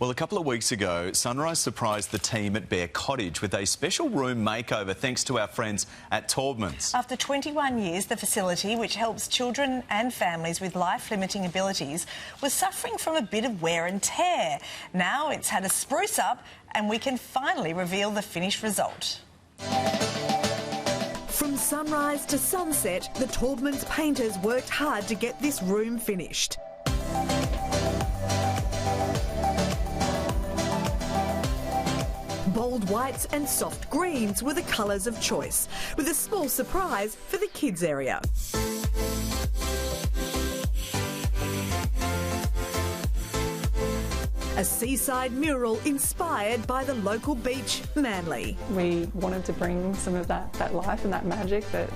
Well, a couple of weeks ago, Sunrise surprised the team at Bear Cottage with a special room makeover thanks to our friends at Taubmans. After 21 years, the facility, which helps children and families with life-limiting abilities, was suffering from a bit of wear and tear. Now it's had a spruce up and we can finally reveal the finished result. From sunrise to sunset, the Taubmans painters worked hard to get this room finished. Bold whites and soft greens were the colours of choice, with a small surprise for the kids area. A seaside mural inspired by the local beach, Manly. We wanted to bring some of that life and that magic that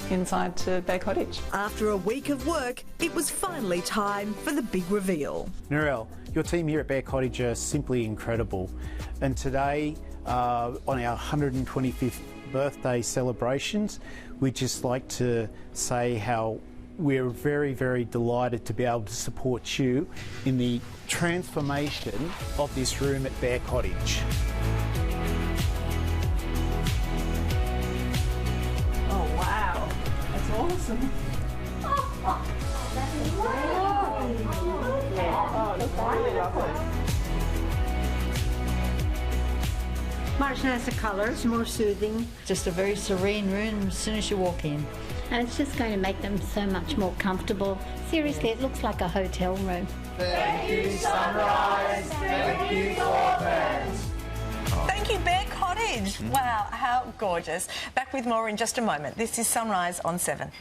inside to Bear Cottage. After a week of work, it was finally time for the big reveal. Mural, your team here at Bear Cottage are simply incredible. And today, on our 125th birthday celebrations, we'd just like to say how we're very, very delighted to be able to support you in the transformation of this room at Bear Cottage. Oh wow, that's awesome. Much nicer colours, more soothing. Just a very serene room as soon as you walk in. And it's just going to make them so much more comfortable. Seriously, it looks like a hotel room. Thank you, Sunrise. Thank you, Taubmans. Thank you, Bear Cottage. Wow, how gorgeous. Back with more in just a moment. This is Sunrise on 7.